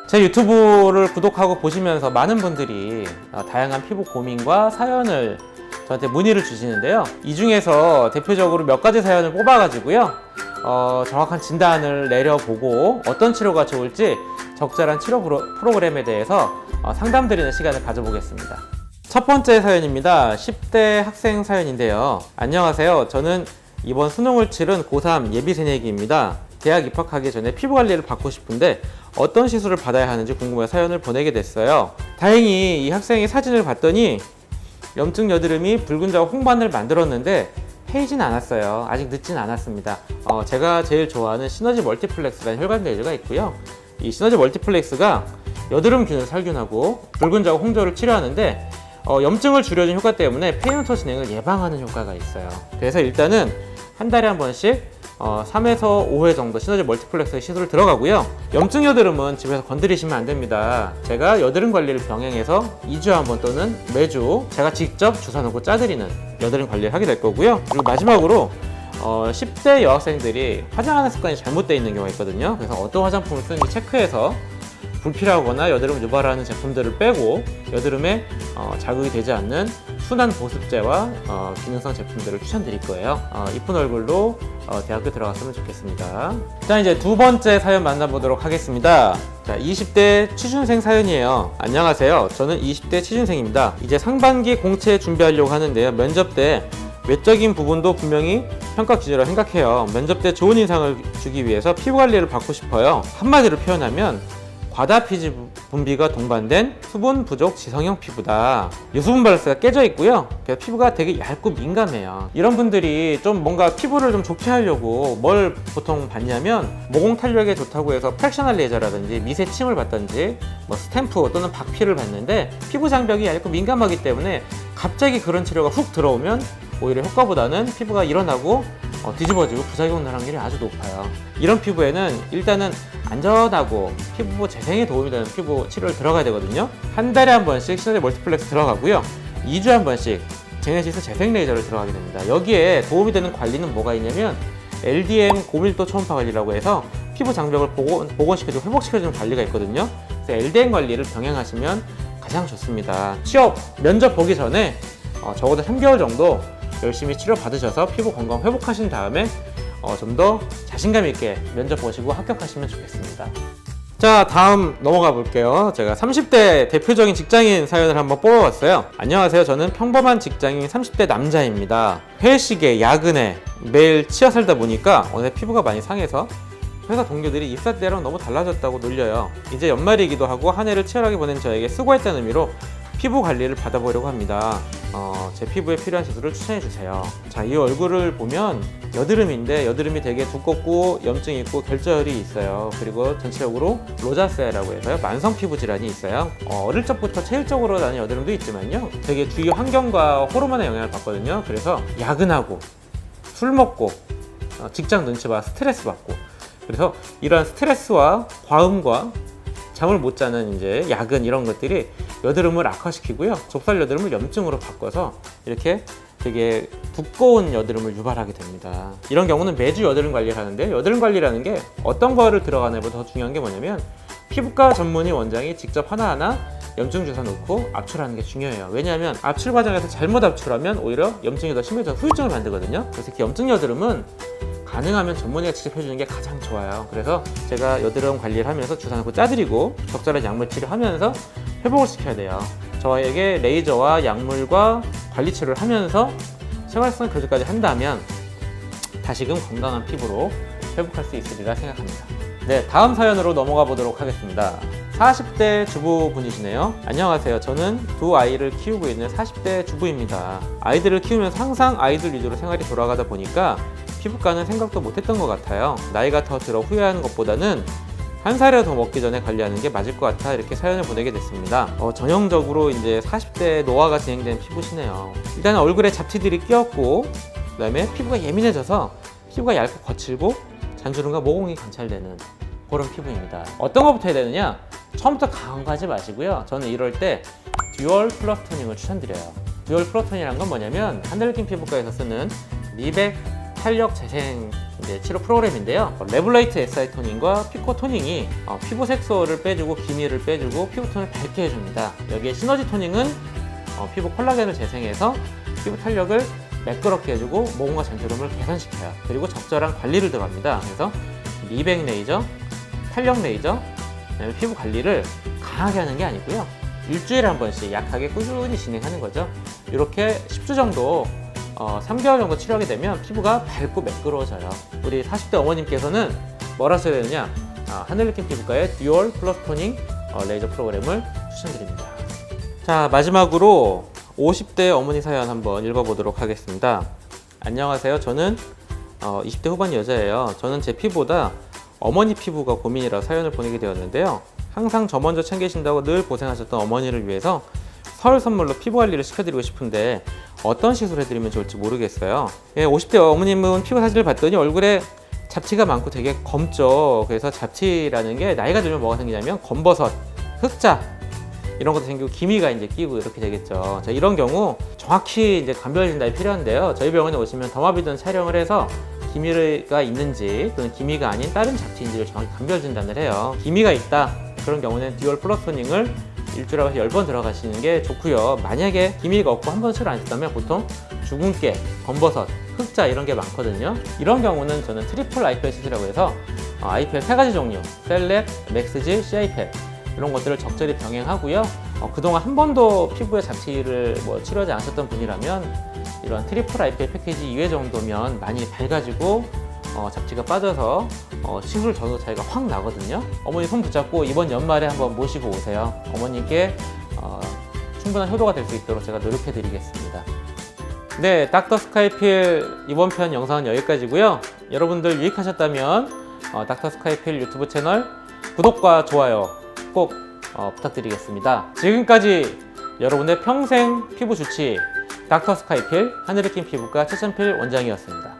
제 유튜브를 구독하고 보시면서 많은 분들이 다양한 피부 고민과 사연을 저한테 문의를 주시는데요. 이 중에서 대표적으로 몇 가지 사연을 뽑아가지고요. 정확한 진단을 내려보고 어떤 치료가 좋을지 적절한 치료 프로그램에 대해서 상담드리는 시간을 가져보겠습니다. 첫 번째 사연입니다. 10대 학생 사연인데요. 안녕하세요. 저는 이번 수능을 치른 고3 예비 새내기입니다. 대학 입학하기 전에 피부 관리를 받고 싶은데 어떤 시술을 받아야 하는지 궁금해 사연을 보내게 됐어요. 다행히 이 학생의 사진을 봤더니 염증 여드름이 붉은 자국 홍반을 만들었는데 패이진 않았어요. 아직 늦진 않았습니다. 제가 제일 좋아하는 시너지 멀티플렉스라는 혈관 대제가 있고요. 이 시너지 멀티플렉스가 여드름균을 살균하고 붉은 자국 홍조를 치료하는데 염증을 줄여준 효과 때문에 페이먼터 진행을 예방하는 효과가 있어요. 그래서 일단은 한 달에 한 번씩 3에서 5회 정도 시너지 멀티플렉스 시술을 들어가고요. 염증 여드름은 집에서 건드리시면 안 됩니다. 제가 여드름 관리를 병행해서 2주에 한 번 또는 매주 제가 직접 주사 놓고 짜드리는 여드름 관리를 하게 될 거고요. 그리고 마지막으로 10대 여학생들이 화장하는 습관이 잘못되어 있는 경우가 있거든요. 그래서 어떤 화장품을 쓰는지 체크해서 불필요하거나 여드름을 유발하는 제품들을 빼고 여드름에 자극이 되지 않는 순한 보습제와 기능성 제품들을 추천드릴 거예요. 이쁜 얼굴로 대학교 들어갔으면 좋겠습니다. 자, 이제 두 번째 사연 만나보도록 하겠습니다. 자, 20대 취준생 사연이에요. 안녕하세요. 저는 20대 취준생입니다. 이제 상반기 공채 준비하려고 하는데요. 면접 때 외적인 부분도 분명히 평가 기준이라고 생각해요. 면접 때 좋은 인상을 주기 위해서 피부 관리를 받고 싶어요. 한마디로 표현하면 과다 피지 분비가 동반된 수분 부족 지성형 피부다. 유수분 밸런스가 깨져 있고요. 그래서 피부가 되게 얇고 민감해요. 이런 분들이 좀 뭔가 피부를 좀 좋게 하려고 뭘 보통 받냐면 모공 탄력에 좋다고 해서 프랙셔널 레이저라든지 미세 침을 받든지 뭐 스탬프 또는 박피를 받는데 피부 장벽이 얇고 민감하기 때문에 갑자기 그런 치료가 훅 들어오면 오히려 효과보다는 피부가 일어나고 뒤집어지고 부작용날 확률이 아주 높아요. 이런 피부에는 일단은 안전하고 피부 재생에 도움이 되는 피부 치료를 들어가야 되거든요. 한 달에 한 번씩 시너지 멀티플렉스 들어가고요. 2주에 한 번씩 제네시스 재생 레이저를 들어가게 됩니다. 여기에 도움이 되는 관리는 뭐가 있냐면 LDM 고밀도 초음파 관리라고 해서 피부 장벽을 복원시켜주고 회복시켜주는 관리가 있거든요. 그래서 LDM 관리를 병행하시면 가장 좋습니다. 취업, 면접 보기 전에 적어도 3개월 정도 열심히 치료 받으셔서 피부 건강 회복하신 다음에 좀 더 자신감 있게 면접 보시고 합격하시면 좋겠습니다. 자, 다음 넘어가 볼게요. 제가 30대 대표적인 직장인 사연을 한번 뽑아봤어요. 안녕하세요. 저는 평범한 직장인 30대 남자입니다. 회식에 야근에 매일 치여 살다 보니까 어느새 피부가 많이 상해서 회사 동료들이 입사 때랑 너무 달라졌다고 놀려요. 이제 연말이기도 하고 한 해를 치열하게 보낸 저에게 수고했다는 의미로 피부 관리를 받아보려고 합니다. 제 피부에 필요한 시술을 추천해주세요. 자, 이 얼굴을 보면 여드름인데 여드름이 되게 두껍고 염증이 있고 결절이 있어요. 그리고 전체적으로 로자세아라고 해서요, 만성 피부 질환이 있어요. 어릴 적부터 체질적으로 나는 여드름도 있지만요, 되게 주위 환경과 호르몬의 영향을 받거든요. 그래서 야근하고 술 먹고 직장 눈치 봐 스트레스 받고, 그래서 이러한 스트레스와 과음과 잠을 못 자는 이제 야근 이런 것들이 여드름을 악화시키고요. 좁쌀 여드름을 염증으로 바꿔서 이렇게 되게 두꺼운 여드름을 유발하게 됩니다. 이런 경우는 매주 여드름 관리를 하는데, 여드름 관리라는 게 어떤 거를 들어가냐보다 더 중요한 게 뭐냐면 피부과 전문의 원장이 직접 하나하나 염증 주사 놓고 압출하는 게 중요해요. 왜냐하면 압출 과정에서 잘못 압출하면 오히려 염증이 더 심해져서 후유증을 만들거든요. 그래서 염증 여드름은 가능하면 전문의가 직접 해주는 게 가장 좋아요. 그래서 제가 여드름 관리를 하면서 주사 놓고 짜드리고 적절한 약물 치료하면서 회복을 시켜야 돼요. 저에게 레이저와 약물과 관리 치료를 하면서 생활습관 교정까지 한다면 다시금 건강한 피부로 회복할 수 있으리라 생각합니다. 네, 다음 사연으로 넘어가 보도록 하겠습니다. 40대 주부분이시네요. 안녕하세요. 저는 두 아이를 키우고 있는 40대 주부입니다. 아이들을 키우면서 항상 아이들 위주로 생활이 돌아가다 보니까 피부과는 생각도 못했던 것 같아요. 나이가 더 들어 후회하는 것보다는 한 살이라도 더 먹기 전에 관리하는 게 맞을 것 같아 이렇게 사연을 보내게 됐습니다. 전형적으로 이제 40대 노화가 진행된 피부시네요. 일단 얼굴에 잡티들이 끼었고, 그 다음에 피부가 예민해져서 피부가 얇고 거칠고 잔주름과 모공이 관찰되는 그런 피부입니다. 어떤 것부터 해야 되느냐? 처음부터 강한 거 하지 마시고요. 저는 이럴 때 듀얼 플러스 토닝을 추천드려요. 듀얼 플러스 토닝이란 건 뭐냐면 한들긴 피부과에서 쓰는 미백 탄력 재생 치료 프로그램인데요. 레블레이트 SI 토닝과 피코 토닝이 피부 색소를 빼주고 기미를 빼주고 피부톤을 밝게 해줍니다. 여기에 시너지 토닝은 피부 콜라겐을 재생해서 피부 탄력을 매끄럽게 해주고 모공과 잔주름을 개선시켜요. 그리고 적절한 관리를 들어갑니다. 그래서 미백 레이저, 탄력 레이저, 그다음에 피부 관리를 강하게 하는 게 아니고요. 일주일에 한 번씩 약하게 꾸준히 진행하는 거죠. 이렇게 10주 정도 3개월 정도 치료하게 되면 피부가 밝고 매끄러워져요. 우리 40대 어머님께서는 뭘 하셔야 되느냐? 하늘리킨 피부과의 듀얼 플러스 토닝 레이저 프로그램을 추천드립니다. 자, 마지막으로 50대 어머니 사연 한번 읽어보도록 하겠습니다. 안녕하세요. 저는 20대 후반 여자예요. 저는 제 피부보다 어머니 피부가 고민이라 사연을 보내게 되었는데요. 항상 저 먼저 챙기신다고 늘 고생하셨던 어머니를 위해서 설 선물로 피부 관리를 시켜드리고 싶은데 어떤 시술을 해드리면 좋을지 모르겠어요. 50대 어머님은 피부 사진을 봤더니 얼굴에 잡티가 많고 되게 검죠. 그래서 잡티라는 게 나이가 들면 뭐가 생기냐면 검버섯, 흑자 이런 것도 생기고 기미가 이제 끼고 이렇게 되겠죠. 자, 이런 경우 정확히 이제 감별 진단이 필요한데요. 저희 병원에 오시면 더마비든 촬영을 해서 기미가 있는지 또는 기미가 아닌 다른 잡티인지를 정확히 감별 진단을 해요. 기미가 있다 그런 경우는 듀얼 플러스 토닝을 일주일에 10번 들어가시는 게 좋고요. 만약에 기미가 없고 한 번 치료 안 했다면 보통 주근깨, 검버섯, 흑자 이런 게 많거든요. 이런 경우는 저는 트리플 IPL 시술이라고 해서 IPL 3가지 종류, 셀렉, 맥스지, CIPL 이런 것들을 적절히 병행하고요. 그동안 한 번도 피부에 잡티를 치료하지 않으셨던 분이라면 이런 트리플 IPL 패키지 2회 정도면 많이 밝아지고 잡티가 빠져서 시술 전후 차이가 확 나거든요. 어머니 손 붙잡고 이번 연말에 한번 모시고 오세요. 어머님께 충분한 효도가 될 수 있도록 제가 노력해 드리겠습니다. 네, 닥터 스카이필 이번 편 영상은 여기까지고요. 여러분들 유익하셨다면 닥터 스카이필 유튜브 채널 구독과 좋아요 꼭 부탁드리겠습니다. 지금까지 여러분의 평생 피부 주치 닥터 스카이필 하늘의 킨 피부과 최천필 원장이었습니다.